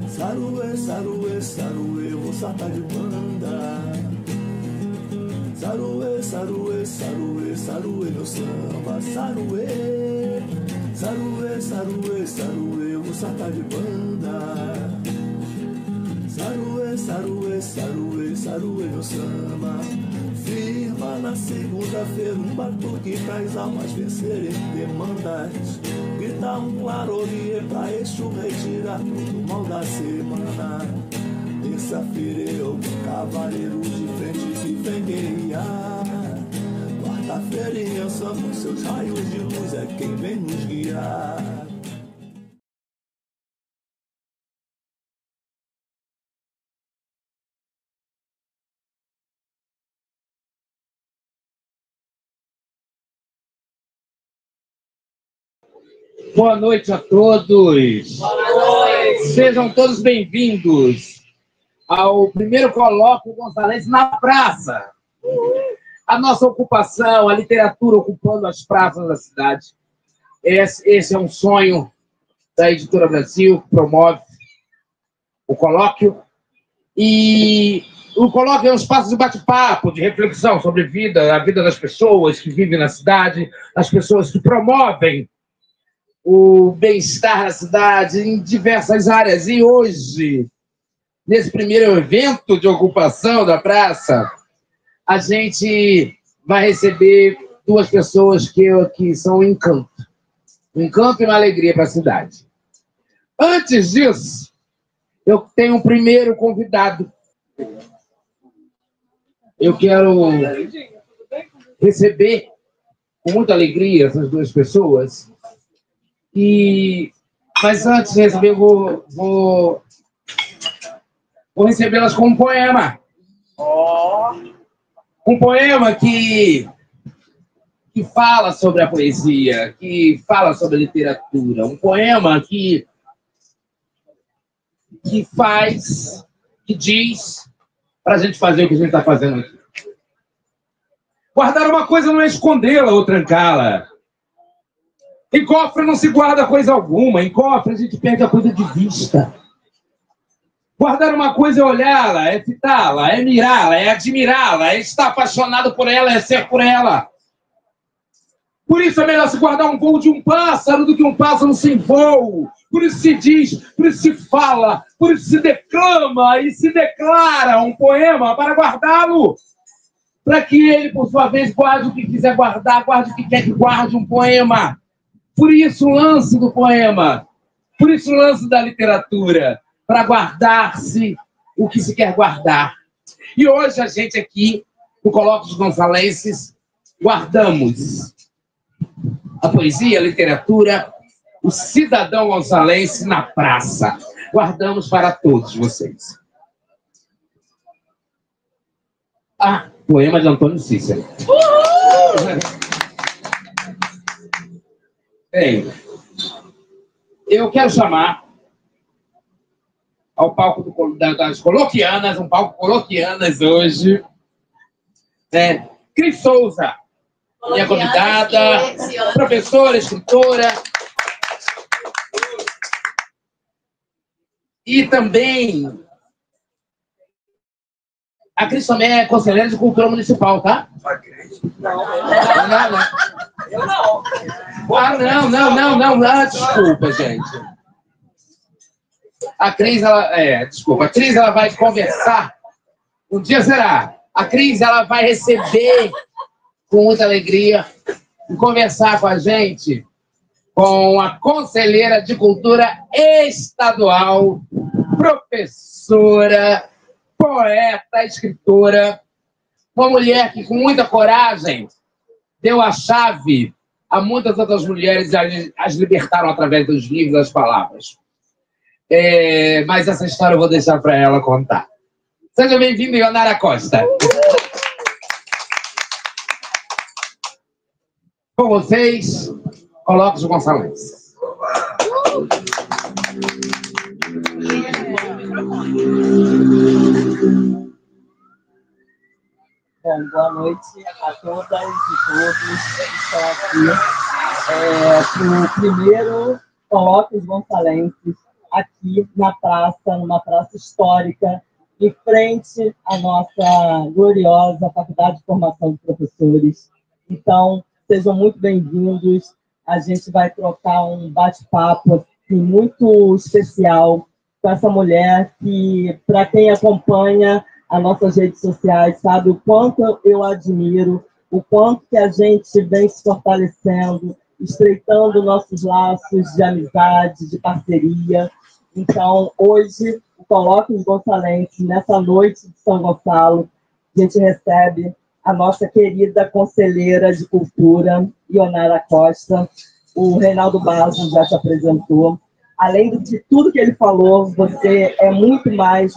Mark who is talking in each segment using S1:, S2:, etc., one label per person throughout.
S1: Saruê, saruê, saruê, moça tá de banda. Saruê, saruê, saruê, saruê, meu samba. Saruê, saruê, saruê, saruê, moça tá de banda. Saruê, saruê, saruê, saruê, meu samba. Firma na segunda-feira um batuque pra as almas vencerem demandas. Grita um clarorie pra Exu retirar todo mal da semana. Terça-feira eu, cavaleiro de frente que vem guerrear. Quarta-feira em Ançã com seus raios de luz é quem vem nos guiar.
S2: Boa noite a todos. Boa noite. Sejam todos bem-vindos ao primeiro colóquio gonçalense na praça. A nossa ocupação, a literatura ocupando as praças da cidade. Esse é um sonho da Editora Brasil, que promove o colóquio. E o colóquio é um espaço de bate-papo, de reflexão sobre a vida das pessoas que vivem na cidade, as pessoas que promovem o bem-estar na cidade em diversas áreas. E hoje, nesse primeiro evento de ocupação da praça, a gente vai receber duas pessoas que são um encanto e uma alegria para a cidade. Antes disso, eu tenho um primeiro convidado. Eu quero receber com muita alegria essas duas pessoas. Mas antes de receber, vou recebê-las com um poema. Um poema que fala sobre a poesia, que fala sobre a literatura. Um poema que diz para a gente fazer o que a gente está fazendo aqui. Guardar uma coisa não é escondê-la ou trancá-la. Em cofre não se guarda coisa alguma. Em cofre a gente perde a coisa de vista. Guardar uma coisa é olhá-la, é fitá-la, é mirá-la, é admirá-la, é estar apaixonado por ela, é ser por ela. Por isso é melhor se guardar um voo de um pássaro do que um pássaro sem voo. Por isso se diz, por isso se fala, por isso se declama e se declara um poema para guardá-lo. Para que ele, por sua vez, guarde o que quiser guardar, guarde o que quer que guarde um poema. Por isso o lance do poema, por isso o lance da literatura, para guardar-se o que se quer guardar. E hoje a gente aqui, no Colóquio dos Gonçalenses, guardamos a poesia, a literatura, o cidadão gonçalense na praça. Guardamos para todos vocês. Poema de Antônio Cícero. Bem, eu quero chamar ao palco das coloquianas, um palco coloquianas hoje, Cris Souza, minha convidada, professora, escritora, e também a Cris também é conselheira de cultura municipal, tá? Não. Eu não. Não, desculpa, gente. A Cris, a Cris, ela vai conversar. Um dia será. A Cris, ela vai receber com muita alegria e conversar com a gente com a conselheira de cultura estadual, professora, poeta, escritora, uma mulher que com muita coragem deu a chave a muitas outras mulheres e as libertaram através dos livros, das palavras. Mas essa história eu vou deixar para ela contar. Seja bem-vindo, Ionara Costa. Com vocês, Colóquio dos Gonçalenses.
S3: Bom, boa noite a todas e todos que estão aqui o primeiro Colóquios Gonçalenses aqui na praça, numa praça histórica, em frente à nossa gloriosa Faculdade de Formação de Professores. Então, sejam muito bem-vindos. A gente vai trocar um bate-papo assim, muito especial com essa mulher que, para quem acompanha as nossas redes sociais, sabe o quanto eu admiro, o quanto que a gente vem se fortalecendo, estreitando nossos laços de amizade, de parceria. Então, hoje, o Colóquios Gonçalenses, nessa noite de São Gonçalo, a gente recebe a nossa querida conselheira de cultura, Ionara Costa. O Reinaldo Basso já te apresentou. Além de tudo que ele falou, você é muito mais,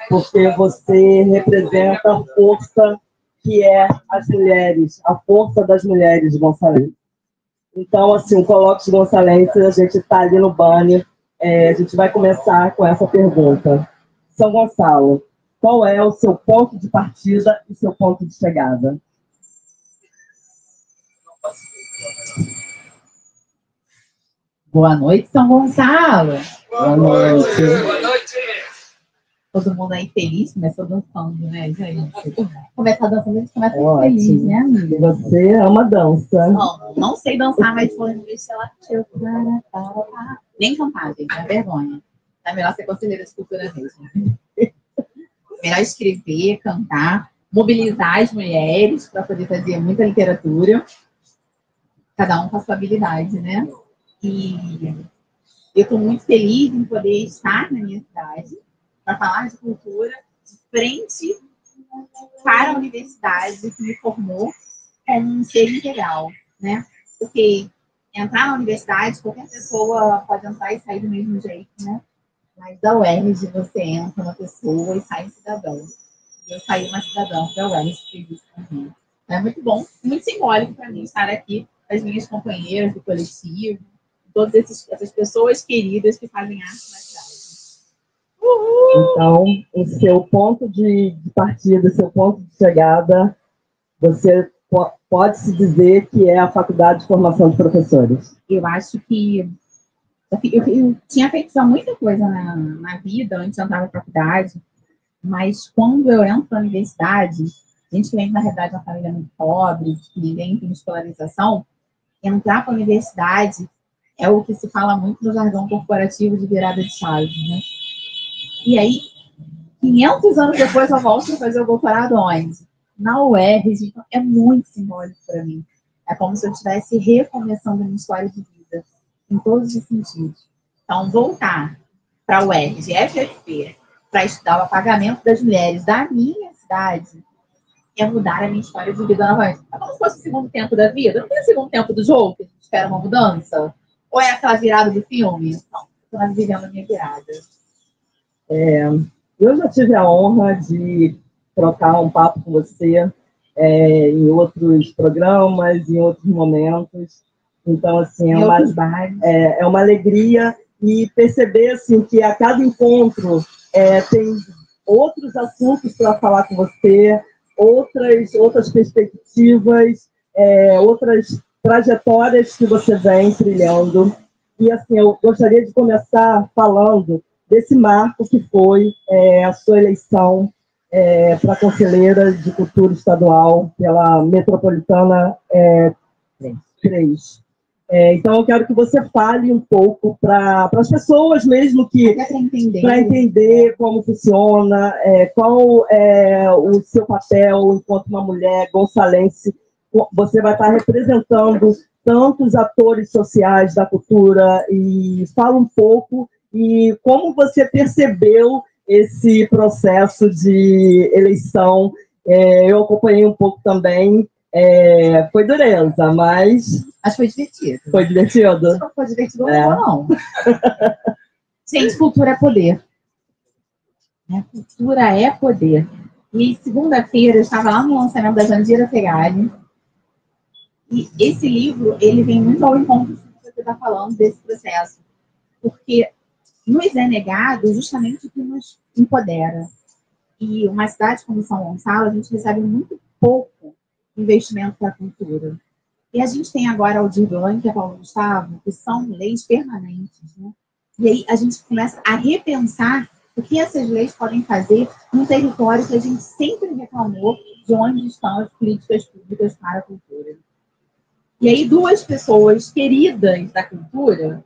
S3: porque você representa a força que é as mulheres, a força das mulheres gonçalenses. Então, assim, o Colóquios Gonçalenses, a gente está ali no banner. A gente vai começar com essa pergunta. São Gonçalo, qual é o seu ponto de partida e seu ponto de chegada?
S4: Boa noite, São Gonçalo.
S3: Boa noite.
S2: Boa noite.
S4: Todo mundo aí feliz, começou dançando, né, gente? Começar dançando, a gente começa
S3: Ótimo.
S4: feliz, né, amiga?
S3: Você ama dança.
S4: Não sei dançar, mas foi no ela nem cantar, gente, é vergonha. É melhor ser conselheira de cultura mesmo. Melhor escrever, cantar, mobilizar as mulheres para poder fazer muita literatura. Cada um com a sua habilidade, né? E eu estou muito feliz em poder estar na minha cidade para falar de cultura de frente para a universidade que me formou como um ser integral, né? Porque entrar na universidade, qualquer pessoa pode entrar e sair do mesmo jeito, né? Mas da UERJ você entra uma pessoa e sai um cidadão. E eu saí uma cidadã da UERJ, fiz isso também. É muito bom, muito simbólico para mim estar aqui, as minhas companheiras do coletivo, todas essas pessoas queridas que fazem arte na cidade.
S3: Então, o seu ponto de partida, seu ponto de chegada, você pode-se dizer que é a Faculdade de Formação de Professores.
S4: Eu acho que eu tinha feito já muita coisa na vida antes de entrar na faculdade, mas quando eu entro na universidade, a gente que vem, na realidade, de uma família muito pobre, que ninguém tem escolarização, entrar para a universidade é o que se fala muito no jargão corporativo de virada de chave, né? E aí, 500 anos depois, eu volto a fazer o doutorado onde? Na UERJ. Então, é muito simbólico para mim. É como se eu estivesse recomeçando a minha história de vida, em todos os sentidos. Então, voltar para a UERJ, FFP, para estudar o apagamento das mulheres da minha cidade, é mudar a minha história de vida novamente. É como se fosse o segundo tempo da vida. Não tem o segundo tempo do jogo, que a gente espera uma mudança? Ou é aquela virada do filme? Não, estou vivendo a minha virada.
S3: Eu já tive a honra de trocar um papo com você em outros programas, em outros momentos. Então, assim, é uma alegria e perceber assim, que a cada encontro tem outros assuntos para falar com você, outras perspectivas, outras trajetórias que você vem trilhando. E, assim, eu gostaria de começar falando desse marco que foi a sua eleição para conselheira de cultura estadual pela Metropolitana 3. Então, eu quero que você fale um pouco para as pessoas mesmo para entender como funciona, qual é o seu papel enquanto uma mulher gonçalense. Você vai estar representando tantos atores sociais da cultura e fala um pouco e como você percebeu esse processo de eleição. Eu acompanhei um pouco também. Foi dureza, mas
S4: foi divertido.
S3: Foi divertido?
S4: Não foi divertido, não. Gente, cultura é poder. Cultura é poder. E segunda-feira eu estava lá no lançamento da Jandira Fegali. E esse livro, ele vem muito ao encontro do que você está falando desse processo. Porque nos é negado justamente o que nos empodera. E uma cidade como São Gonçalo, a gente recebe muito pouco investimento para a cultura. E a gente tem agora a Aldir Blanc e a Paulo Gustavo, que são leis permanentes, né? E aí a gente começa a repensar o que essas leis podem fazer num território que a gente sempre reclamou de onde estão as políticas públicas para a cultura. E aí duas pessoas queridas da cultura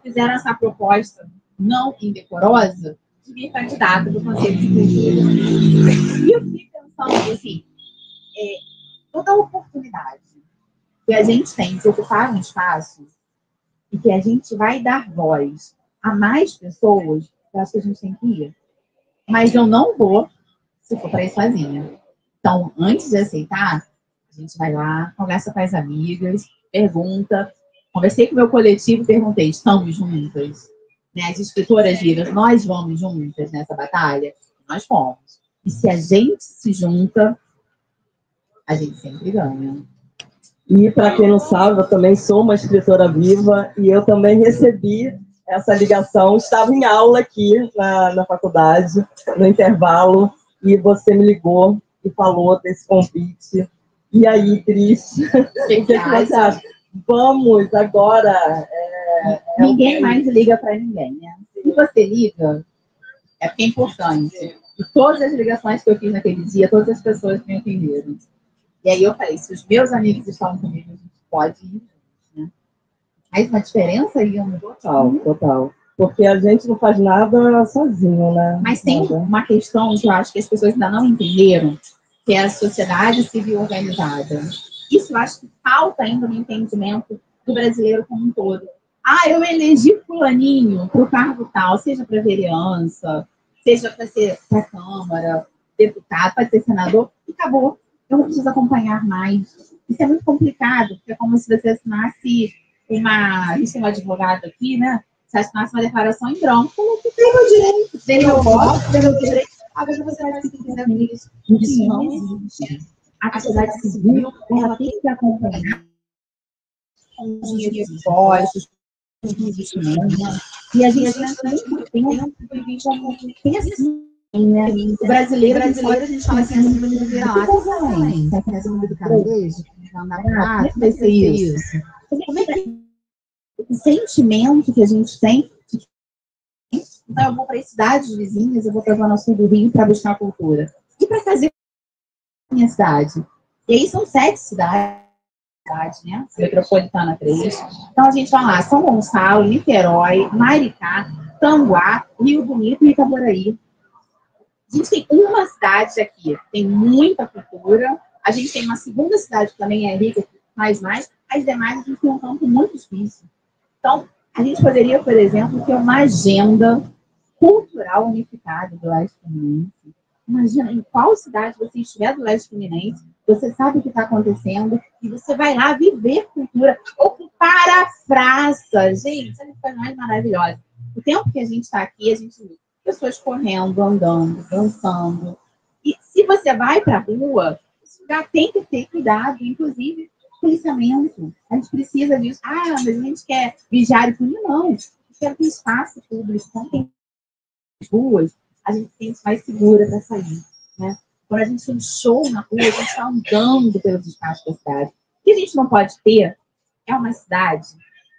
S4: fizeram essa proposta não indecorosa de vir candidata do Conselho de Cultura. E eu fiquei pensando assim, toda a oportunidade que a gente tem de ocupar um espaço e que a gente vai dar voz a mais pessoas, eu acho que a gente tem que ir. Mas eu não vou se for para ir sozinha. Então, antes de aceitar, a gente vai lá, conversa com as amigas, pergunta. Conversei com o meu coletivo e perguntei, estamos juntas? Né? As escritoras livres, nós vamos juntas nessa batalha? Nós fomos. E se a gente se junta, a gente sempre ganha.
S3: E, para quem não sabe, eu também sou uma escritora viva e eu também recebi essa ligação. Estava em aula aqui na faculdade, no intervalo, e você me ligou e falou desse convite. E aí, Cris, o que você acha? Vamos agora...
S4: Ninguém mais liga para ninguém, né? Se você liga, é porque é importante. E todas as ligações que eu fiz naquele dia, todas as pessoas me entenderam. E aí eu falei, se os meus amigos estão comigo, a gente pode ir, né? Faz uma diferença aí,
S3: Total. Porque a gente não faz nada sozinho, né?
S4: Mas tem uma questão que eu acho que as pessoas ainda não entenderam, que é a sociedade civil organizada. Isso eu acho que falta ainda no entendimento do brasileiro como um todo. Eu elegi fulaninho para o cargo tal, seja para vereança, seja para ser para Câmara, deputado, para ser senador, e acabou. Eu não preciso acompanhar mais. Isso é muito complicado, porque é como se você assinasse a gente tem um advogado aqui, né? Você assinasse uma declaração em branco, como que tem meu direito, tem meu voto, tem meu direito. Agora você vai se quiser isso. Isso não existe. A sociedade civil, ela tem que acompanhar com os impostos, e a gente tem muito tempo tem assim, né? O brasileiro, a gente fala assim, acima do vira-lata, acima do caranguejo, vai ser isso. Como é que o sentimento que a gente tem, então eu vou para as cidades vizinhas, eu vou para a Zona Sul do Rio para buscar cultura. E para fazer a minha cidade. E aí são 7 cidades, né? Metropolitana 3. Então a gente vai lá, São Gonçalo, Niterói, Maricá, Tanguá, Rio Bonito e Itaboraí. A gente tem uma cidade aqui, tem muita cultura. A gente tem uma segunda cidade que também é rica, que faz mais. As demais a gente tem um campo muito difícil. Então, a gente poderia, por exemplo, ter uma agenda cultural unificada do Leste Fluminense. Imagina, em qual cidade você estiver do Leste Fluminense, você sabe o que está acontecendo e você vai lá viver cultura, ocupar a praça. Gente, isso é uma coisa mais maravilhosa. O tempo que a gente está aqui, a gente vê pessoas correndo, andando, dançando. E se você vai para a rua, esse lugar tem que ter cuidado, inclusive policiamento. A gente precisa disso. Mas a gente quer vigiar e punir. Não. A gente quer ter espaço público. Então, tem ruas, a gente tem mais segura para sair, né? Quando a gente tem show na rua, a gente está andando pelos espaços da cidade. O que a gente não pode ter é uma cidade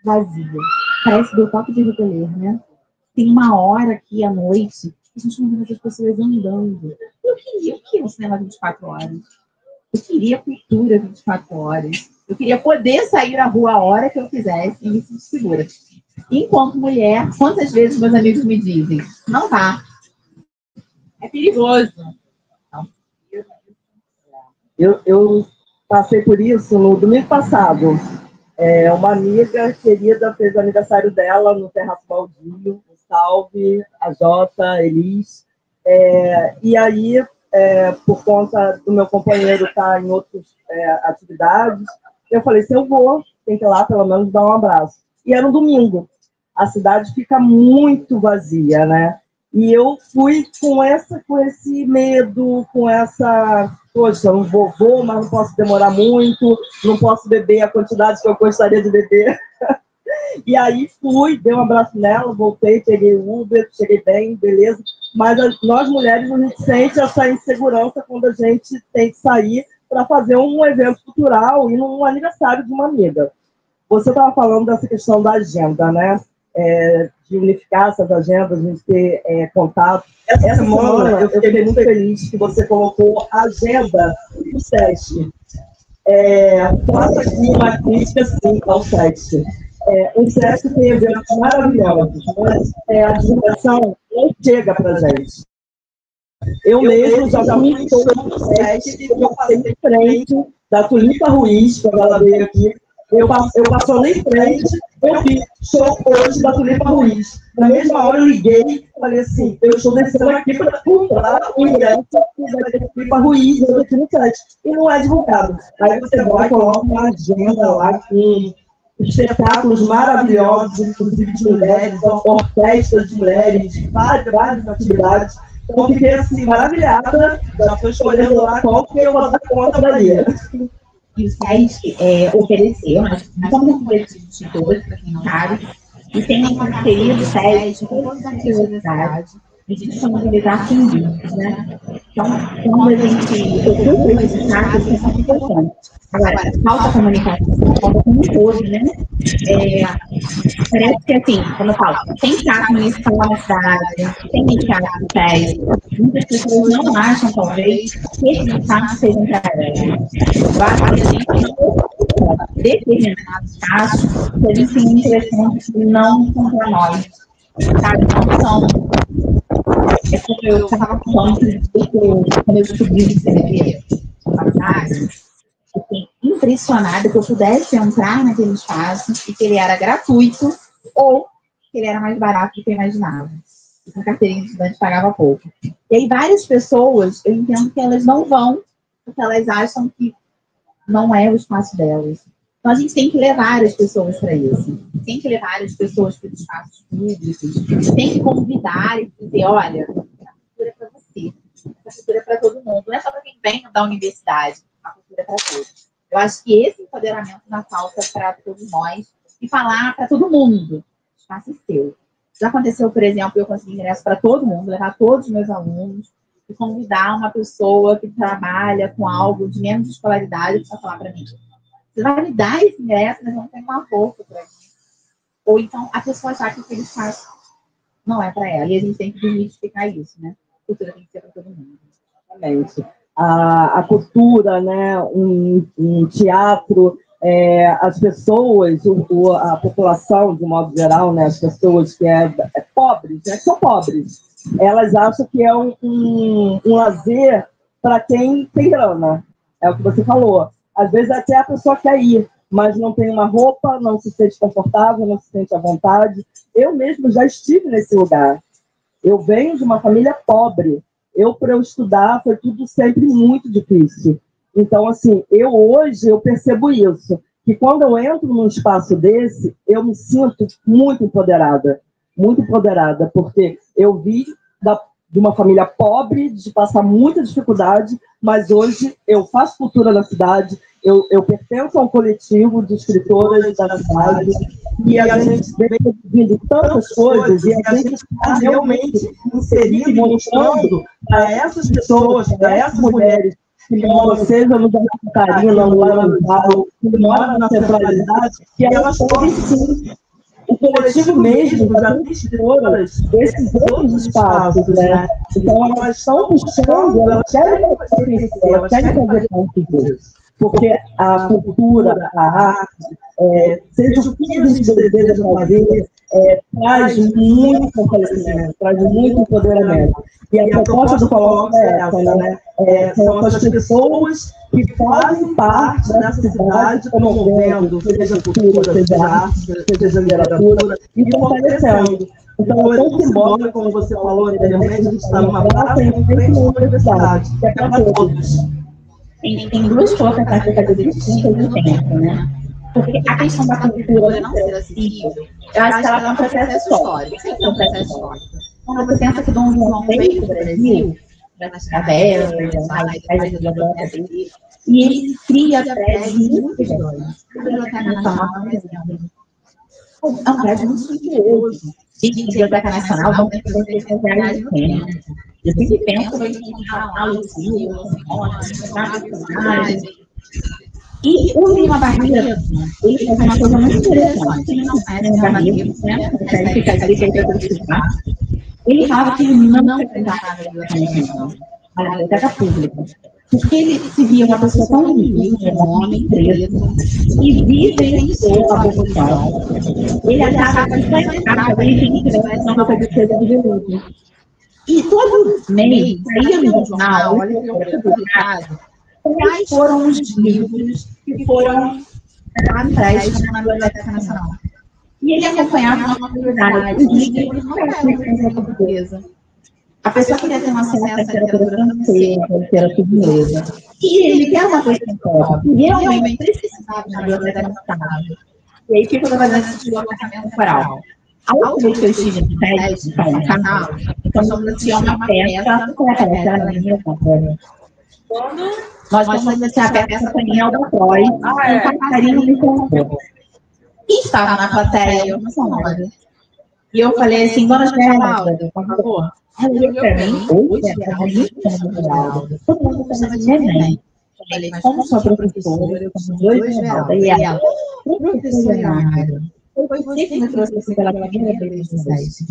S4: vazia. Parece do toque de recolher, né? Tem uma hora aqui à noite, a gente não vê as pessoas andando. Eu queria um cinema 24 horas. Eu queria cultura 24 horas. Eu queria poder sair à rua a hora que eu quisesse e me sentir segura. Enquanto mulher, quantas vezes meus amigos me dizem, não vá. É perigoso.
S3: Eu passei por isso no domingo passado. Uma amiga querida fez o aniversário dela no Terraço Baldio. Salve, a Jota, Elis. E aí, por conta do meu companheiro estar em outras atividades, eu falei, se eu vou, tem que ir lá pelo menos dar um abraço. E era um domingo. A cidade fica muito vazia, né? E eu fui com esse medo, com essa... Poxa, eu não vou, mas não posso demorar muito, não posso beber a quantidade que eu gostaria de beber. E aí fui, dei um abraço nela, voltei, peguei o Uber, cheguei bem, beleza. Mas nós mulheres, a gente sente essa insegurança quando a gente tem que sair para fazer um evento cultural e num aniversário de uma amiga. Você estava falando dessa questão da agenda, né? De unificar essas agendas, de ter contato. Essa semana eu fiquei muito feliz que você colocou a agenda do SESC. Faça aqui uma crítica, sim, ao SESC. O SESC tem eventos maravilhosos, mas a divulgação não chega para a gente. Eu mesmo já fui em show do SESC, eu passei em frente da Tulipa Ruiz, quando ela veio aqui. Eu passando em frente, eu vi show hoje da Tulipa Ruiz. Na mesma hora eu liguei e falei assim, eu estou descendo aqui para comprar o ingresso da Tulipa Ruiz aqui no site. E não é divulgado. Aí você vai e coloca uma agenda lá com espetáculos maravilhosos, inclusive de mulheres, orquestras de mulheres, várias atividades. Então, fiquei assim, maravilhada. Já estou escolhendo lá qual que eu vou dar conta para ele.
S4: E o SESC ofereceu, nós somos um coletivo de tutores, para quem não sabe, e tem uma parceria do SESC com todas as universidades, de disponibilizar fundos, né? Então, quando a gente ocupa esse espaço, isso é muito importante. Agora, falta comunicação, falta como um todo, né? Parece que, assim, como eu falo, tem teatro municipal na cidade, tem teatro no SESC, muitas pessoas não acham, talvez, que esses espaços sejam para elas. Eu acho que a gente tem determinados casos que a gente tem impressão que não são para nós, sabe? Não são. É como eu estava falando, quando eu descobri que escrever faculdade, eu fiquei impressionada que eu pudesse entrar naquele espaço e que ele era gratuito ou que ele era mais barato do que eu imaginava. E com carteirinha de estudante pagava pouco. E aí várias pessoas, eu entendo que elas não vão porque elas acham que não é o espaço delas. Então a gente tem que levar as pessoas para isso. Tem que levar as pessoas para os espaços públicos. Tem que convidar e dizer, olha, a cultura é para você. A cultura é para todo mundo. Não é só para quem vem da universidade. A cultura é para todos. Eu acho que esse empoderamento dá falta para todos nós e falar para todo mundo. O espaço é seu. Já aconteceu, por exemplo, eu consegui ingresso para todo mundo, levar todos os meus alunos e convidar uma pessoa que trabalha com algo de menos escolaridade para falar para mim. Você vai me dar esse ingresso, mas não tem uma roupa para mim. Ou então a pessoa achar que aquele espaço não é para ela. E a gente tem que desmistificar isso, né? A cultura tem que ser para todo mundo.
S3: Exatamente. A cultura, né? Um teatro, as pessoas, a população, de modo geral, né? As pessoas que pobres, né? Que são pobres, elas acham que é um lazer para quem tem grana. É o que você falou. Às vezes até a pessoa quer ir, mas não tem uma roupa, não se sente confortável, não se sente à vontade. Eu mesmo já estive nesse lugar. Eu venho de uma família pobre. Para eu estudar, foi tudo sempre muito difícil. Então, assim, hoje eu percebo isso, que quando eu entro num espaço desse, eu me sinto muito empoderada, porque eu vi de uma família pobre, de passar muita dificuldade, mas hoje eu faço cultura na cidade, eu pertenço a um coletivo de escritoras da cidade, e a gente vem produzindo tantas coisas, e a gente está realmente inserindo e mostrando para essas pessoas, para essas mulheres, que moram, seja no Santa Catarina, no Laranjal, que moram na centralidade, que elas podem sim. O coletivo mesmo das escritoras desses outros espaços, né? Então, elas estão buscando, elas querem pertencer, elas querem fazer parte disso. Porque a cultura, a arte, seja o que a gente deseja fazer, traz muito fortalecimento, traz muito empoderamento. E a proposta do Colóquio é essa, né? São as pessoas que fazem parte dessa cidade, promovendo, seja cultura, seja arte, seja literatura, e fortalecendo. Então, é tão simbólico, como você falou anteriormente, a gente está numa praça em frente à universidade, que é para todos.
S4: Tem duas coisas para fazer distintas do tempo, né? Porque a questão da cultura não ser acessível, eu acho que ela é um processo histórico. Sempre é um processo histórico. Quando você pensa que o Dom João veio para o Brasil, nas cavernas, e ele cria prédios muito grandes. A Biblioteca Nacional, por exemplo, é um prédio muito suntuoso. Gente, Biblioteca Nacional, vamos ter que fazer no tempo. Eu sempre penso em a Lucia, e o Lima Barreto, ele faz uma coisa muito interessante. Ele fala que ele não frequentava a biblioteca pública, porque ele se via uma pessoa tão livre, um homem preto, e vivenciou a abolição. Ele achava que foi a casa dele que uma defesa de luta. E todo mês saía no jornal, olha que publicado, quais foram os livros que foram atrás na Biblioteca Nacional. E ele acompanhava uma comunidade. Os livros não eram literatura portuguesa. A pessoa queria ter acesso à literatura francesa, à literatura inglesa. E ele quer uma coisa própria. E realmente precisava na Biblioteca Nacional. E aí fica fazendo esse deslocamento temporal. A última vez que eu estive no TED, no canal, então tinha uma peça, qual é a peça? Era minha, nós vamos assistir a peça Companhia Albatroz, um passarinho me contou. E estava na plateia, e eu falei assim, dona Geralda, por favor. Ela olhou para mim, todo mundo estava de neném. Eu falei, como sua professora, como dois Geralda, e ela, professora Geralda, foi você que me trouxe assim pela primeira vez no SESC.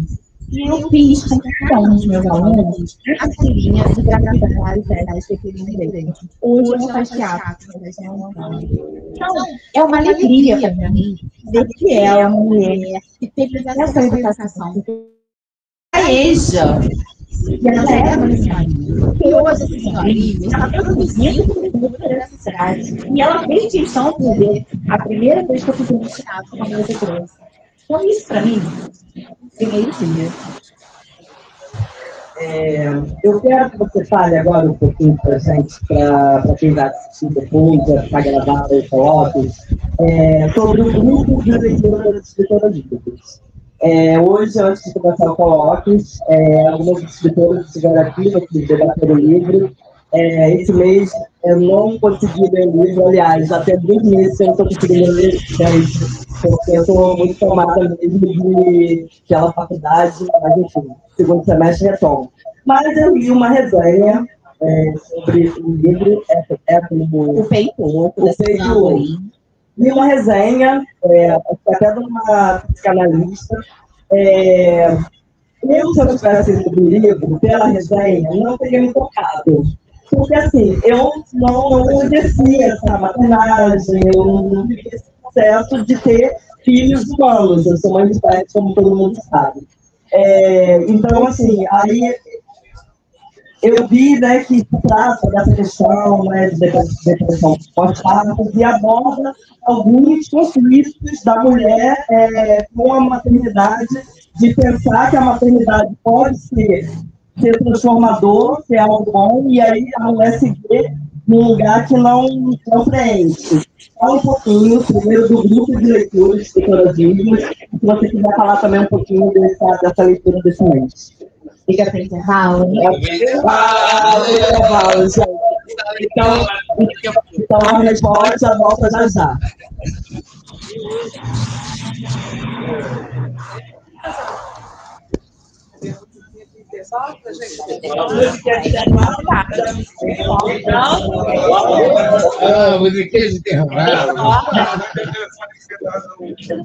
S4: E eu fiz com cada um dos meus alunos a tirinha de gratuidade que eu queria direito. Hoje eu não faço teatro, então, é uma alegria para mim ver que é uma mulher que teve essa educação. A EJA, e ela era uma e hoje essa senhorinha está produzindo cultura nessa cidade. E ela fez questão de ver a primeira vez que eu fui no teatro com a minha criança. Então, isso para mim, primeiro dia.
S3: Eu quero que você fale agora um pouquinho para a gente, para quem vai assistir depois, vai ficar gravado aí coloques, sobre o grupo de leitura das escritoras livres. Hoje, antes de começar o coloques, algumas escritoras estiveram aqui no debater o livro. Esse mês eu não consegui ler o livro, aliás, já tem 2 meses que eu não estou conseguindo ler, porque eu estou muito tomada mesmo daquela faculdade, mas enfim, segundo semestre retomo. Mas eu li uma resenha sobre o livro, o Peito, li uma resenha, até de uma psicanalista. Eu, se eu tivesse lido o livro, pela resenha, não teria me tocado. Porque, assim, eu não exercia essa maternagem, eu não tive esse processo de ter filhos humanos. Eu sou mãe de pet, como todo mundo sabe. Então, assim, aí eu vi, né, que trata dessa questão, né, de depressão pós-parto e aborda alguns conflitos da mulher com a maternidade, de pensar que a maternidade pode ser transformador, ser algo bom, e aí a mulher se vê num lugar que não preenche. Fala um pouquinho, primeiro, do grupo de leitura de escritoras livres, e se você quiser falar também um pouquinho dessa leitura desse mês. Fica para intervalo. Então, a resposta volta já já.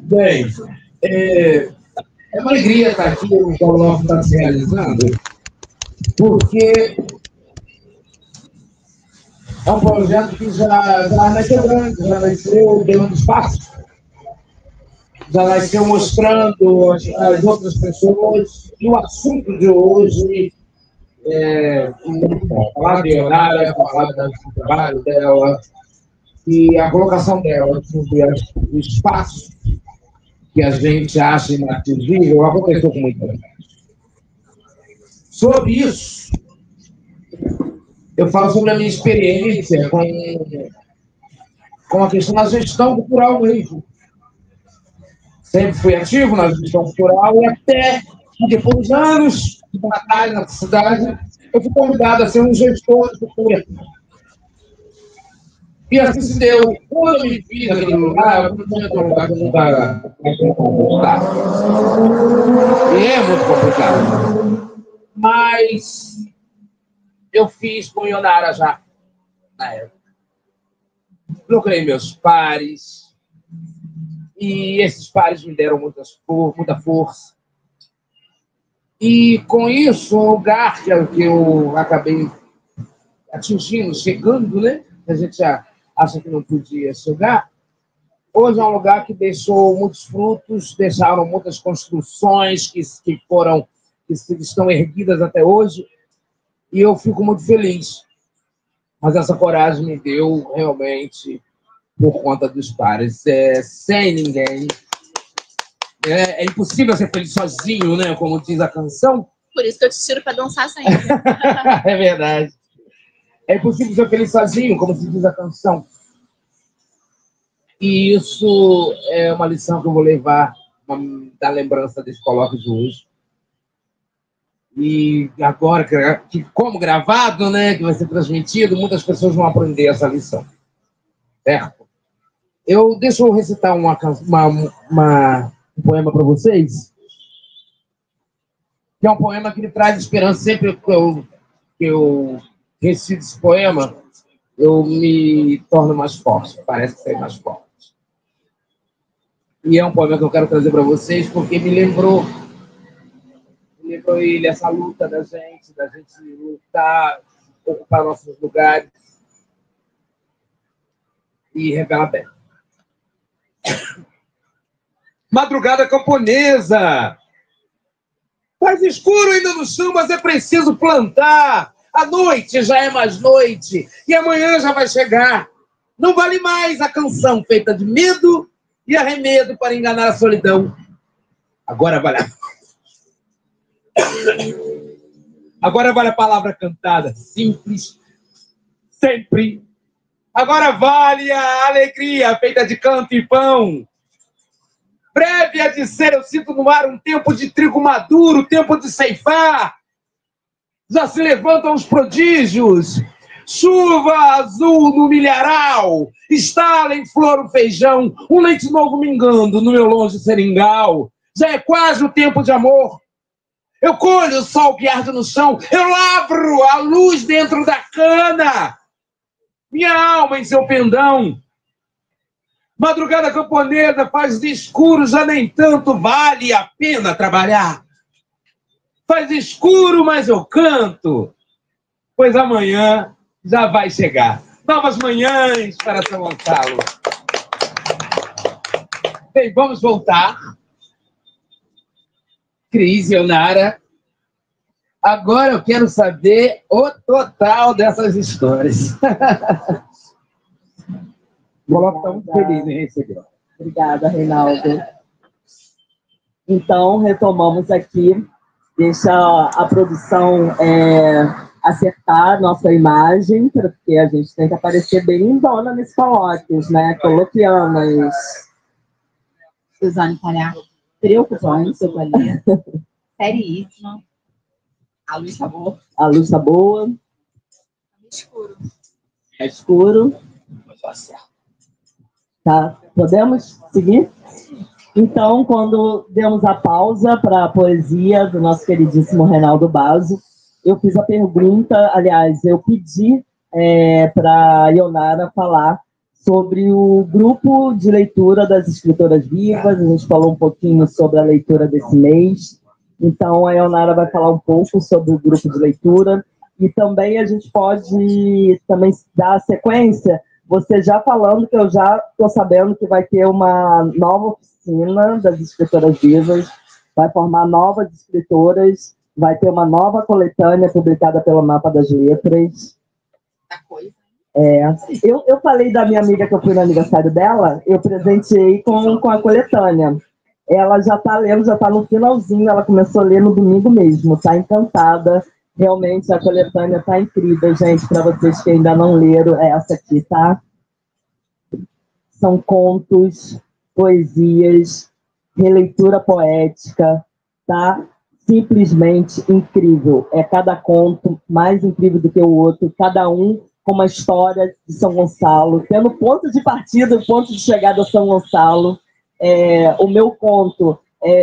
S2: Bem, é uma alegria estar aqui, o Coloque está se realizando, porque é um projeto que já nasceu grande, já nasceu dando espaço, já nasceu mostrando as outras pessoas, e o assunto de hoje falar de Eunália, falar do trabalho dela, e a colocação dela sobre o espaço que a gente acha inatingível, aconteceu com muita gente. Sobre isso, eu falo sobre a minha experiência com a questão da gestão cultural mesmo. Sempre fui ativo na gestão cultural e até depois de anos de batalha na cidade, eu fui convidado a ser um gestor de cultura. E assim se deu. Quando eu me vi naquele lugar, eu não tinha outro lugar que eu nunca conquistava. E é muito complicado. Mas eu fiz com Ionara já, na época. Procurei meus pares. E esses pares me deram muita força. E com isso, o lugar que eu acabei atingindo, chegando, né? A gente já acha que não podia chegar. Hoje é um lugar que deixou muitos frutos, deixaram muitas construções que estão erguidas até hoje. E eu fico muito feliz. Mas essa coragem me deu realmente por conta dos pares. Sem ninguém. É impossível ser feliz sozinho, né? Como diz a canção.
S4: Por isso que eu te tiro para dançar sempre.
S2: É verdade. É impossível ser feliz sozinho, como se diz a canção. E isso é uma lição que eu vou levar da lembrança desse colóquio de hoje. E agora, que como gravado, né, que vai ser transmitido, muitas pessoas vão aprender essa lição. Certo? Deixa eu recitar um poema para vocês, que é um poema que me traz esperança. Sempre que eu recito esse poema, eu me torno mais forte, parece ser mais forte. E é um poema que eu quero trazer para vocês, porque me lembrou ele, essa luta da gente lutar, ocupar nossos lugares e revela bem. Madrugada camponesa. Faz escuro ainda no chão, mas é preciso plantar. A noite já é mais noite e amanhã já vai chegar. Não vale mais a canção feita de medo e arremedo para enganar a solidão. Agora vale a palavra cantada, simples, sempre. Agora vale a alegria feita de canto e pão. Breve há de ser, eu sinto no ar um tempo de trigo maduro, tempo de ceifar. Já se levantam os prodígios. Chuva azul no milharal. Estala em flor o feijão. Um leite novo mingando no meu longe seringal. Já é quase o tempo de amor. Eu colho o sol que arde no chão. Eu lavro a luz dentro da cana. Minha alma em seu pendão. Madrugada camponesa faz de escuro, já nem tanto vale a pena trabalhar. Faz escuro, mas eu canto, pois amanhã já vai chegar. Novas manhãs para São Gonçalo. Bem, vamos voltar. Cris e Ionara. Agora eu quero saber o total dessas histórias. Coloca tão feliz em receber.
S3: Obrigada, Reinaldo. Então, retomamos aqui. Deixa a produção acertar nossa imagem, porque a gente tem que aparecer bem lindona nesses colóquios, né? Coloquianas.
S4: Suzane Palhac, preocupante, eu tô ali. Seríssima. A luz tá boa.
S3: A luz tá boa.
S4: Escuro.
S3: É escuro. Tá, podemos seguir? Então, quando demos a pausa para a poesia do nosso queridíssimo Reinaldo Basso, eu fiz a pergunta, aliás, eu pedi para a Ionara falar sobre o grupo de leitura das escritoras vivas. A gente falou um pouquinho sobre a leitura desse mês. Então, a Ionara vai falar um pouco sobre o grupo de leitura. E também a gente pode também dar a sequência, você já falando que eu já estou sabendo que vai ter uma nova oficina das escritoras vivas, vai formar novas escritoras, vai ter uma nova coletânea publicada pelo Mapa das Letras. Eu falei da minha amiga que eu fui no aniversário dela, eu presenteei com a coletânea. Ela já está lendo, já está no finalzinho, ela começou a ler no domingo mesmo, está encantada. Realmente, a coletânea está incrível, gente, para vocês que ainda não leram, é essa aqui, tá? São contos, poesias, releitura poética, tá? Simplesmente incrível. É cada conto mais incrível do que o outro, cada um com uma história de São Gonçalo, tendo ponto de partida e ponto de chegada a São Gonçalo. O meu conto,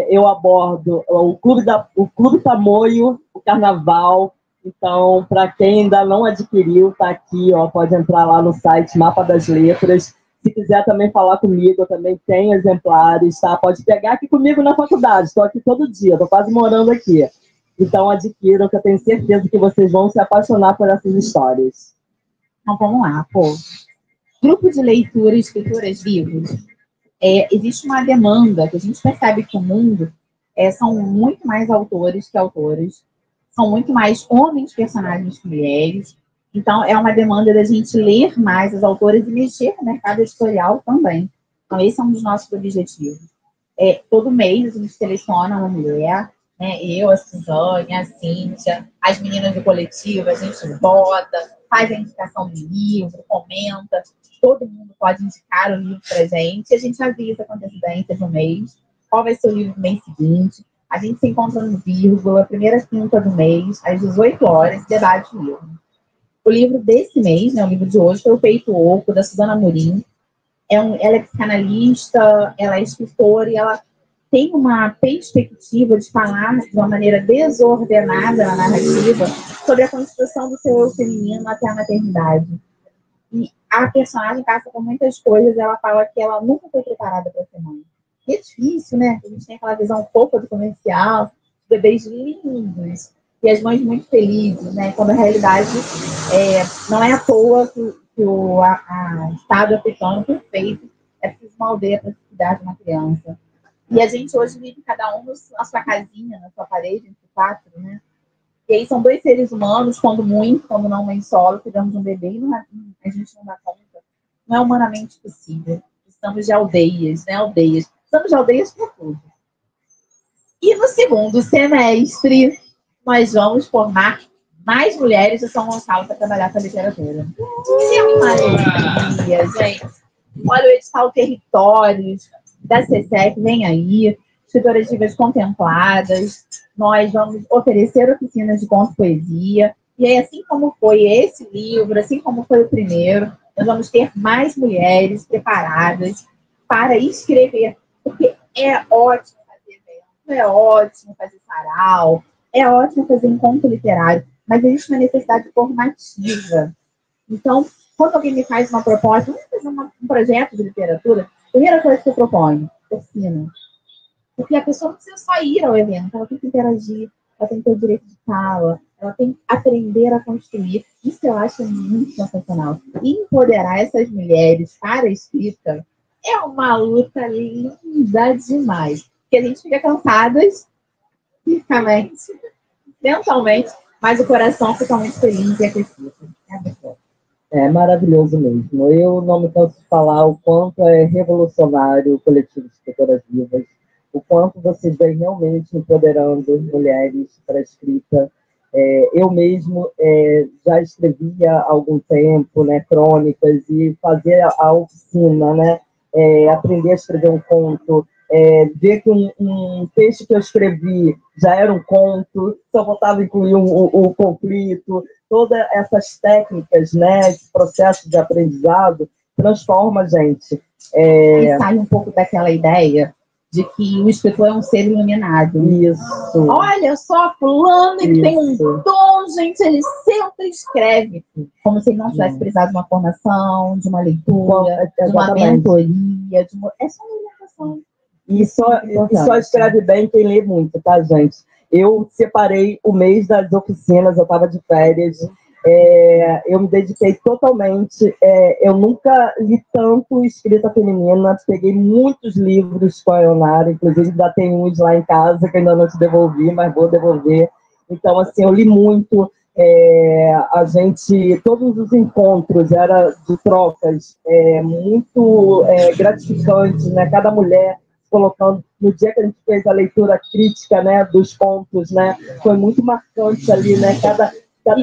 S3: eu abordo o Clube Tamoio, o Carnaval. Então, para quem ainda não adquiriu, está aqui, ó, pode entrar lá no site Mapa das Letras. Se quiser também falar comigo, eu também tenho exemplares, tá? Pode pegar aqui comigo na faculdade, estou aqui todo dia, estou quase morando aqui. Então, adquiram, que eu tenho certeza que vocês vão se apaixonar por essas histórias.
S4: Então, vamos lá, pô. Grupo de leitura, escritoras vivos. Existe uma demanda que a gente percebe que o mundo são muito mais autores que autoras, são muito mais homens personagens que mulheres. Então, é uma demanda da gente ler mais as autoras e mexer no mercado editorial também. Então, esse é um dos nossos objetivos. Todo mês a gente seleciona uma mulher, né? Eu, a Suzane, a Cíntia, as meninas do coletivo, a gente vota, faz a indicação do livro, comenta. Todo mundo pode indicar o livro para a gente avisa com antecedência do mês qual vai ser o livro do mês seguinte. A gente se encontra no Vírgula, primeira quinta do mês, às 18 horas, debate o livro. O livro desse mês, né, o livro de hoje, foi O Peito Oco, da Suzana Amorim. Ela é psicanalista, ela é escritora e ela tem uma perspectiva de falar de uma maneira desordenada na narrativa sobre a construção do seu eu feminino até a maternidade. E a personagem passa por muitas coisas, ela fala que ela nunca foi preparada para ser mãe. E é difícil, né? A gente tem aquela visão um pouco do comercial, bebês lindos, e as mães muito felizes, né? Quando a realidade não é à toa que o Estado africano perfeito é preciso uma aldeia para cuidar de uma criança. E a gente hoje vive cada um na sua casinha, na sua parede, entre quatro, né? E aí são dois seres humanos, quando não mãe solo, cuidamos de um bebê e a gente não dá conta. Não é humanamente possível. Precisamos de aldeias, né? Precisamos de aldeias para tudo. E no segundo semestre, nós vamos formar mais mulheres de São Gonçalo para trabalhar com a literatura. Que maravilha, gente. Olha o edital Territórios da CSEC, vem aí. Escritoras vivas contempladas. Nós vamos oferecer oficinas de conto e poesia. E aí, assim como foi esse livro, assim como foi o primeiro, nós vamos ter mais mulheres preparadas para escrever. Porque é ótimo fazer evento, é ótimo fazer sarau, é ótimo fazer encontro literário, mas existe uma necessidade formativa. Então, quando alguém me faz uma proposta, vamos fazer um projeto de literatura, a primeira coisa que eu proponho, oficina. Porque a pessoa não precisa só ir ao evento, ela tem que interagir, ela tem que ter o direito de fala, ela tem que aprender a construir. Isso eu acho muito sensacional. E empoderar essas mulheres para a escrita é uma luta linda demais. Porque a gente fica cansadas, fisicamente, mentalmente, mas o coração fica muito feliz e aquecido.
S3: É maravilhoso mesmo. Eu não me canso de falar o quanto é revolucionário o coletivo de escritoras vivas, o quanto vocês vêm realmente empoderando mulheres para a escrita. Eu mesmo já escrevia há algum tempo, né, crônicas, e fazer a oficina, né, aprender a escrever um conto, ver que um texto que eu escrevi já era um conto, só faltava incluir o conflito, todas essas técnicas, né, esse processo de aprendizado transforma a gente.
S4: E sai um pouco daquela ideia de que o escritor é um ser iluminado.
S3: Isso.
S4: Olha só, fulano, ele tem um dom, gente, ele sempre escreve. Como se ele não tivesse precisado de uma formação, de uma leitura, de uma mentoria. É só uma orientação.
S3: E só escreve bem quem lê muito, tá, gente? Eu separei o mês das oficinas, eu estava de férias, eu me dediquei totalmente, eu nunca li tanto escrita feminina, peguei muitos livros com a Ionara, inclusive ainda tem uns lá em casa que ainda não te devolvi, mas vou devolver. Então, assim, eu li muito, todos os encontros era de trocas, muito gratificantes, né? Cada mulher colocando, no dia que a gente fez a leitura crítica, né, dos contos, né, foi muito marcante ali, né,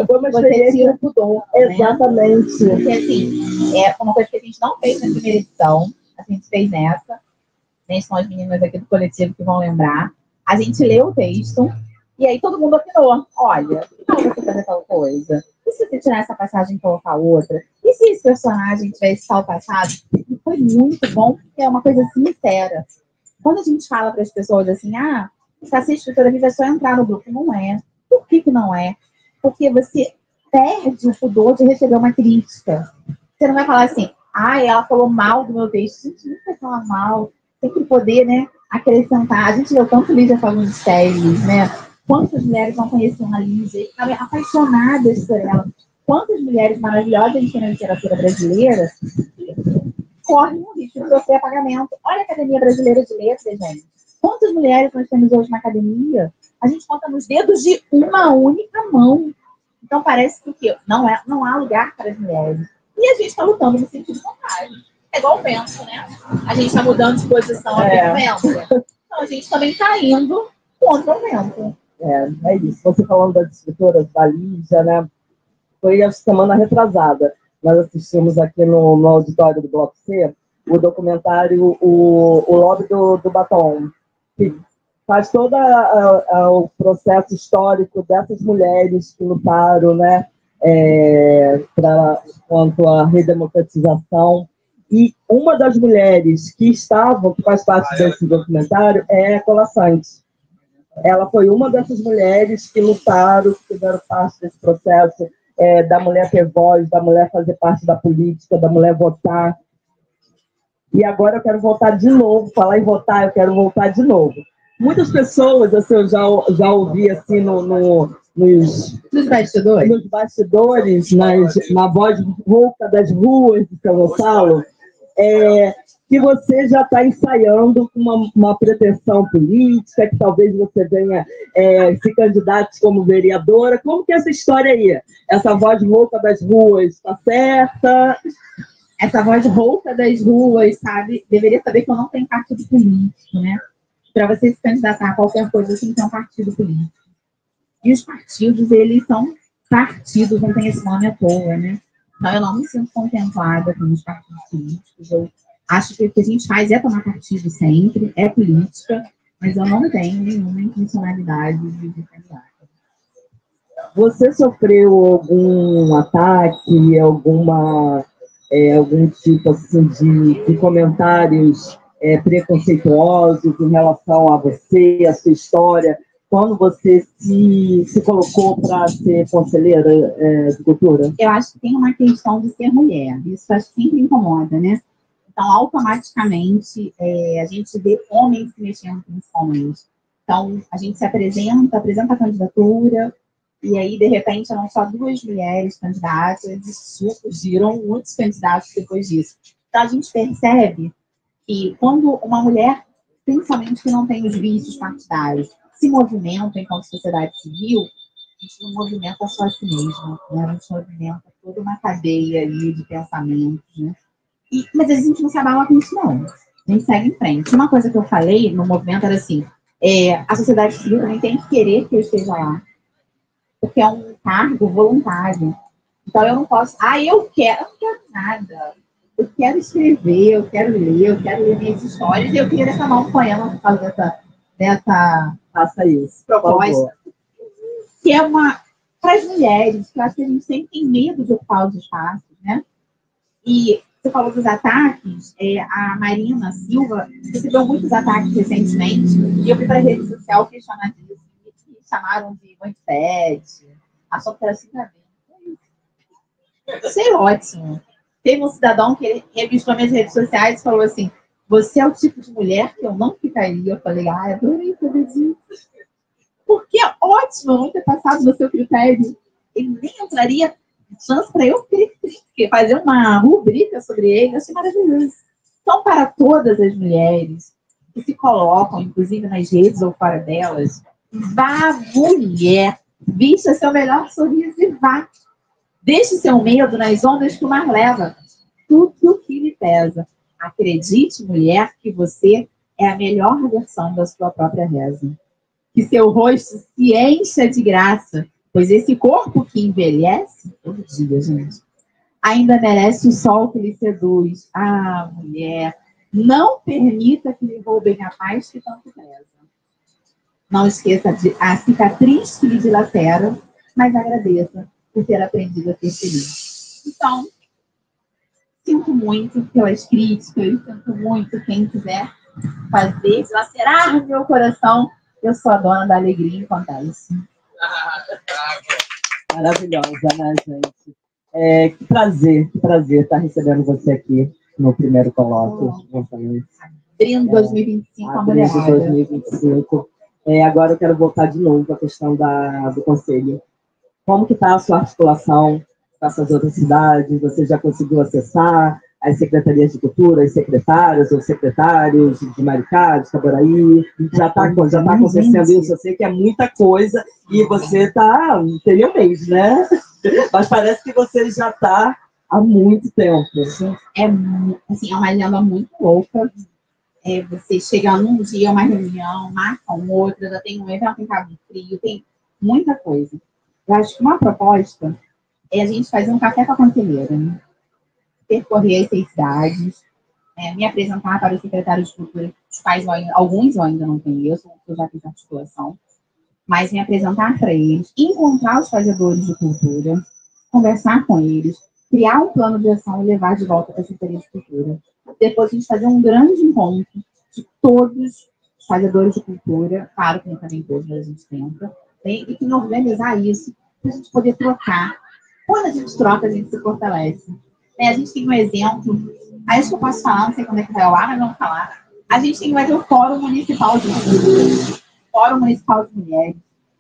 S3: foi uma experiência mudou. Exatamente.
S4: Né? Porque, assim, uma coisa que a gente não fez na primeira edição, a gente fez nessa, né, são as meninas aqui do coletivo que vão lembrar, a gente leu o texto, e aí todo mundo opinou, olha, que tal você fazer tal coisa? E se você tirar essa passagem e colocar outra? E se esse personagem tivesse tal passado? E foi muito bom, porque é uma coisa sincera. Quando a gente fala para as pessoas assim, se assiste Futura Vida é só entrar no grupo. Não é. Por que que não é? Porque você perde o pudor de receber uma crítica. Você não vai falar assim, ela falou mal do meu texto. A gente não vai falar mal. Tem que poder, né, acrescentar. A gente leu tanto Lígia Fagundes, né? Quantas mulheres não conheciam a Lígia e ficavam apaixonadas por ela. Quantas mulheres maravilhosas a gente tem na literatura brasileira correm um risco de sofrer apagamento. Olha a Academia Brasileira de Letras, gente. Quantas mulheres nós temos hoje na academia? A gente conta nos dedos de uma única mão. Então parece que não há lugar para as mulheres. E a gente está lutando no sentido contrário. É igual o vento, né? A gente está mudando de posição aqui no vento. Então a gente também está indo contra o vento.
S3: É isso. Você falando das escritoras da Lígia, né? Foi a semana retrasada. Nós assistimos aqui no auditório do Bloco C o documentário O Lobby do Batom, que faz todo o processo histórico dessas mulheres que lutaram, né, quanto à redemocratização. E uma das mulheres que faz parte desse documentário é a Cola Santos. Ela foi uma dessas mulheres que lutaram, que fizeram parte desse processo, da mulher ter voz, da mulher fazer parte da política, da mulher votar. E agora eu quero voltar de novo, falar em votar, eu quero voltar de novo. Muitas pessoas, assim, eu já ouvi assim nos bastidores, na voz rouca das ruas de São Gonçalo, que você já está ensaiando com uma pretensão política, que talvez você venha se candidate como vereadora. Como que é essa história aí? Essa voz rouca das ruas está certa?
S4: Essa voz rouca das ruas, sabe? Deveria saber que eu não tenho partido político, né? Para você se candidatar a qualquer coisa, você tem que ter um partido político. E os partidos, eles são partidos, não tem esse nome à toa, né? Então, eu não me sinto contemplada com os partidos políticos. Eu acho que o que a gente faz é tomar partido sempre, é política, mas eu não tenho nenhuma intencionalidade de candidato.
S3: Você sofreu algum ataque, algum tipo assim, de comentários preconceituosos em relação a você, a sua história, quando você se colocou para ser conselheira de cultura?
S4: Eu acho que tem uma questão de ser mulher. Isso acho que sempre incomoda, né? Então, automaticamente, a gente vê homens se mexendo principalmente. Então, a gente se apresenta a candidatura, e aí, de repente, eram só 2 mulheres candidatas, e surgiram muitos candidatos depois disso. Então, a gente percebe que quando uma mulher, principalmente que não tem os vícios partidários, se movimenta enquanto sociedade civil, a gente não movimenta só a si mesma, né? A gente movimenta toda uma cadeia ali de pensamentos, né? Mas a gente não se abala com isso, não. A gente segue em frente. Uma coisa que eu falei no movimento era assim, a sociedade civil também tem que querer que eu esteja lá, porque é um cargo voluntário. Então eu não posso, eu não quero nada. Eu quero escrever, eu quero ler minhas histórias, e eu queria declamar um poema por causa dessa
S3: Faça isso,
S4: proposta, que é para as mulheres, que eu acho que a gente sempre tem medo de ocupar os espaços, né? E você falou dos ataques, a Marina Silva recebeu muitos ataques recentemente, e eu fui para a rede social questionar disso, e me chamaram de manifete, achou que era assim pra mim. Isso é ótimo. Teve um cidadão que ele revistou minhas redes sociais e falou assim, você é o tipo de mulher que eu não ficaria. Eu falei, adorei saber disso. Porque é ótimo não ter passado no seu critério. Ele nem entraria chance para eu fazer uma rubrica sobre ele. Eu achei maravilhoso. Então, para todas as mulheres que se colocam, inclusive nas redes ou fora delas, vá, mulher, vista seu melhor sorriso e vá. Deixe seu medo nas ondas que o mar leva. Tudo o que lhe pesa. Acredite, mulher, que você é a melhor versão da sua própria reza. Que seu rosto se encha de graça, pois esse corpo que envelhece, todo dia, gente, ainda merece o sol que lhe seduz. Mulher, não permita que lhe roubem a paz que tanto preza. Não esqueça a cicatriz que lhe dilacera, mas agradeça, por ter aprendido a ser feliz. Então, sinto muito pelas críticas, sinto muito quem quiser fazer, lacerar meu coração. Eu sou a dona da alegria em contar isso.
S3: Maravilhosa, né, gente? Que prazer estar recebendo você aqui no primeiro colóquio.
S4: Abrindo 2025, a mulherada.
S3: Abrindo 2025. Agora eu quero voltar de novo à questão do conselho. Como que está a sua articulação com essas outras cidades? Você já conseguiu acessar as secretarias de cultura, os secretários ou secretários de Maricá, de Itaboraí? Já está acontecendo isso? Eu sei que é muita coisa e você está, tem um mês, né? Mas parece que você já está há muito tempo.
S4: É uma agenda muito louca. Você chega num dia, uma reunião, marca outra, já tem um evento em Cabo Frio, tem muita coisa. Eu acho que uma proposta é a gente fazer um café com a conselheira, né? Percorrer as 6 cidades, me apresentar para os secretários de cultura, os quais alguns eu ainda não conheço, eu já fiz articulação, mas me apresentar para eles, encontrar os fazedores de cultura, conversar com eles, criar um plano de ação e levar de volta para a Secretaria de Cultura. Depois a gente fazer um grande encontro de todos os fazedores de cultura, claro que não também todos, mas a gente tenta, e que organizar isso para a gente poder trocar. Quando a gente troca, a gente se fortalece. A gente tem um exemplo, acho que eu posso falar, não sei quando é que vai ao ar, mas vamos falar. A gente vai ter o Fórum Municipal de Mulheres, Fórum Municipal de Mulheres,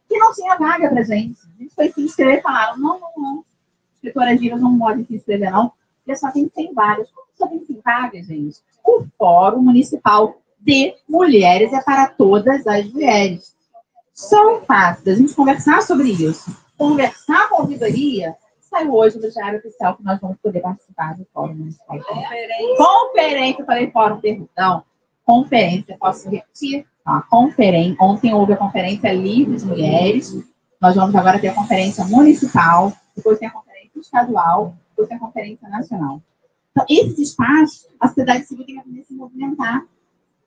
S4: que não tinha vaga pra gente. A gente foi se inscrever e falaram, não. Escritoras vivas não podem se inscrever, não, porque só tem 100 vagas. Como só tem 100 vagas, gente? O Fórum Municipal de Mulheres é para todas as mulheres. Só fácil da gente conversar sobre isso. Conversar com a ouvidoria, saiu hoje do Diário Oficial que nós vamos poder participar do Fórum Municipal. Conferência, eu falei fórum, perdão. Conferência, posso repetir? Ontem houve a Conferência Livre de Mulheres, nós vamos agora ter a Conferência Municipal, depois tem a Conferência Estadual, depois tem a Conferência Nacional. Então, esses espaços, a sociedade civil tem que aprender a se movimentar.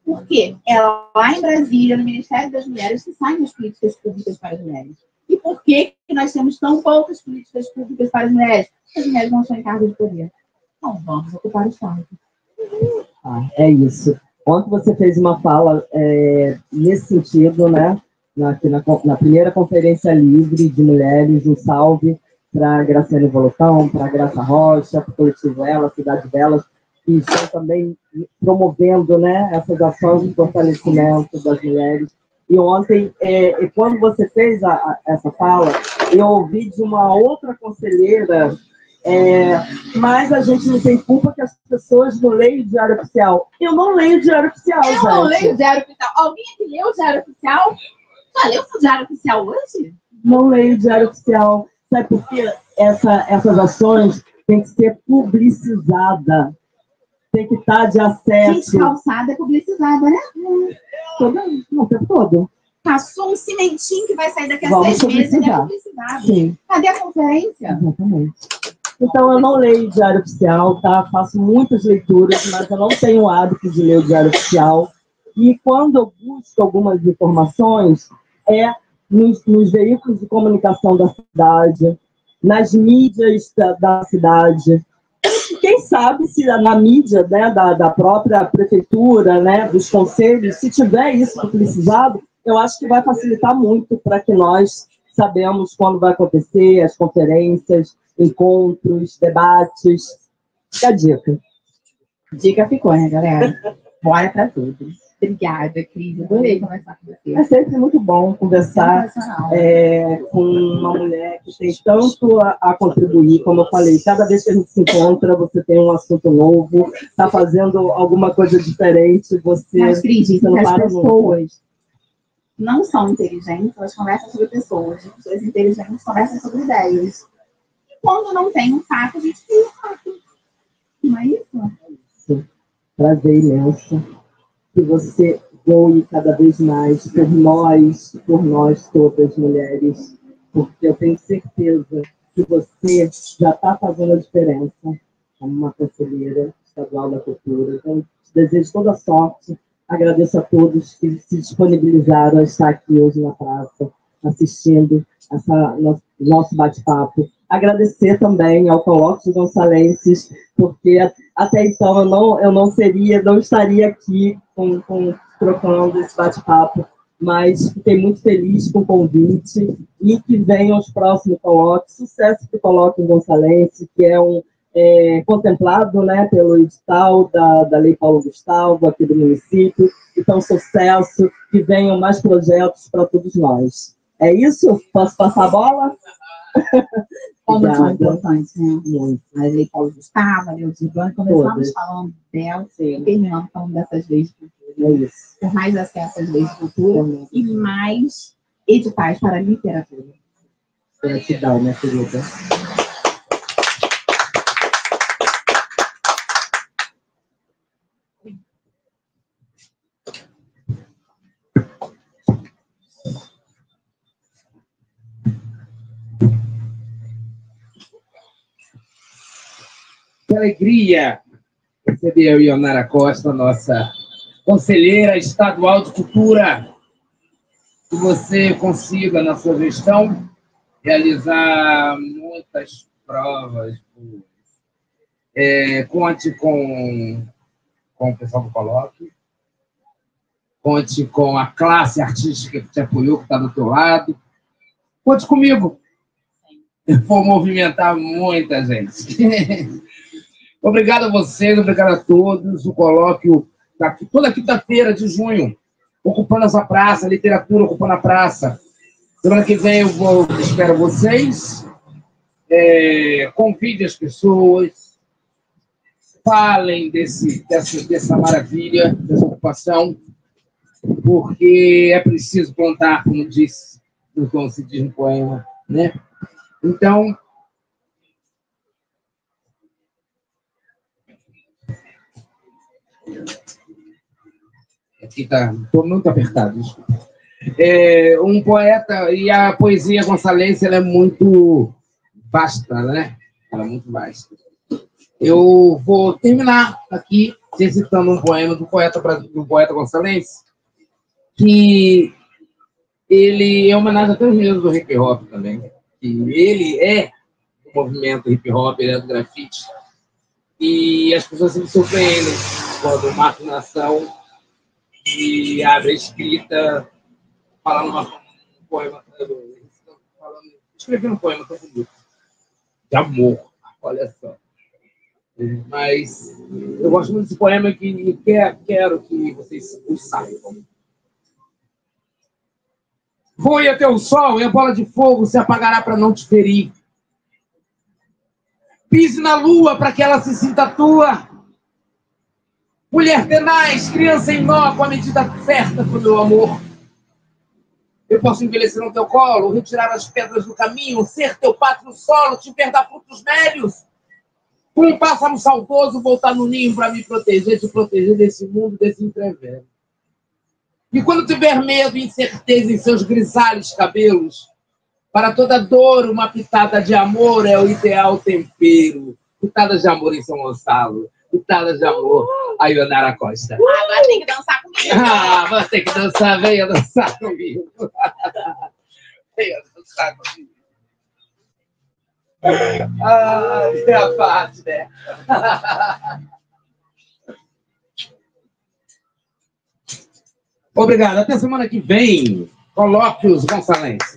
S4: Por quê? É lá em Brasília, no Ministério das Mulheres, que saem as políticas públicas para as mulheres. E por que nós temos tão poucas políticas públicas para as mulheres? As mulheres não estão em cargo de poder. Então, vamos ocupar o espaço.
S3: É isso. Ontem você fez uma fala nesse sentido, né? Na primeira Conferência Livre de Mulheres, um salve para a Graciane Volotão, para a Graça Rocha, para o coletivo Ela, Cidade Delas, que estão também promovendo, né, essas ações de fortalecimento das mulheres. E ontem, quando você fez essa fala, eu ouvi de uma outra conselheira, mas a gente não tem culpa que as pessoas não leem o Diário Oficial. Eu não leio o Diário Oficial, gente.
S4: Eu não leio o Diário Oficial. Alguém aqui leu o Diário Oficial? Já leu o Diário Oficial hoje?
S3: Não leio o Diário Oficial. Sabe por quê? Essas ações têm que ser publicizadas. Tem que estar de acesso.
S4: Gente, calçada é publicizada, né?
S3: O tempo todo.
S4: Passou um cimentinho que vai sair daqui a 6 meses, ele é publicidade.
S3: Sim.
S4: Cadê a conferência?
S3: Exatamente. Então, eu não leio o Diário Oficial, tá? Faço muitas leituras, mas eu não tenho o hábito de ler o Diário Oficial. E quando eu busco algumas informações, nos veículos de comunicação da cidade, nas mídias da cidade. Quem sabe se na mídia, né, da própria prefeitura, né, dos conselhos, se tiver isso publicizado, eu acho que vai facilitar muito para que nós sabemos quando vai acontecer as conferências, encontros, debates. Fica a dica.
S4: Dica ficou, né, galera? Bora para todos. Obrigada, Cris. Adorei conversar com você.
S3: É sempre muito bom conversar com uma mulher que tem tanto a contribuir. Como eu falei, cada vez que a gente se encontra, você tem um assunto novo, está fazendo alguma coisa diferente.
S4: Mas, Cris, as pessoas não são inteligentes, elas conversam sobre pessoas. As pessoas inteligentes conversam sobre ideias. E quando não tem um fato, a gente tem um fato. Não é isso?
S3: Prazer imenso. Que você voe cada vez mais por nós todas mulheres, porque eu tenho certeza que você já está fazendo a diferença como uma conselheira estadual da cultura. Então, te desejo toda a sorte, agradeço a todos que se disponibilizaram a estar aqui hoje na praça, assistindo nosso bate-papo. agradecer também ao Colóquios Gonçalenses, porque até então eu não estaria aqui trocando esse bate-papo, mas fiquei muito feliz com o convite e que venham os próximos colóquios. Sucesso para o Colóquio Gonçalense, que é contemplado, né, pelo edital da Lei Paulo Gustavo, aqui do município. Então, sucesso, que venham mais projetos para todos nós. É isso? Posso passar a bola?
S4: Como são importantes, né? Muito. A Lei Paulo Gustavo, a Lei Urbana, começamos falando dela e terminamos falando dessas leis de cultura.
S3: É isso.
S4: Por mais acesso às leis de cultura e mais editais para a literatura.
S3: Gratidão, minha querida.
S2: Que alegria receber a Ionara Costa, nossa conselheira estadual de cultura. Que você consiga, na sua gestão, realizar muitas provas. Conte com o pessoal do colóquio, conte com a classe artística que te apoiou, que está do teu lado. Conte comigo. Eu vou movimentar muita gente. Obrigado a vocês, obrigado a todos. O colóquio está aqui toda quinta-feira de junho, ocupando essa praça, literatura ocupando a praça. Semana que vem eu espero vocês. Convide as pessoas, falem dessa maravilha, dessa ocupação, porque é preciso plantar, como se diz no poema, né? Então, aqui estou muito apertado, desculpa. Um poeta, e a poesia gonçalense ela é muito vasta, né? Ela é muito vasta. Eu vou terminar aqui recitando um poema do poeta gonçalense, que ele é homenagem até mesmo do hip hop também. Que ele é do movimento hip hop, ele é do grafite. E as pessoas se surpreendem quando uma afinação e abre a escrita falando um poema. Escrevendo um poema tão bonito. De amor, olha só. Mas eu gosto muito desse poema e quero que vocês o saibam. Voe até o sol e a bola de fogo se apagará para não te ferir. Pise na lua para que ela se sinta tua. Mulher tenaz, criança em nó, com a medida certa pro meu amor. Eu posso envelhecer no teu colo, retirar as pedras do caminho, ser teu pátrio solo, te dar frutos médios. Com um pássaro saudoso, voltar no ninho para me proteger, te proteger desse mundo, desse entrevero. E quando tiver medo e incerteza em seus grisalhos cabelos, para toda dor, uma pitada de amor é o ideal tempero. Pitadas de amor em São Gonçalo. Pitadas de amor a Ionara Costa.
S4: Agora tem que dançar comigo.
S2: Vai ter que dançar, venha dançar comigo. Venha dançar comigo. É a parte, né? Obrigado. Até semana que vem. Colóquios Gonçalenses.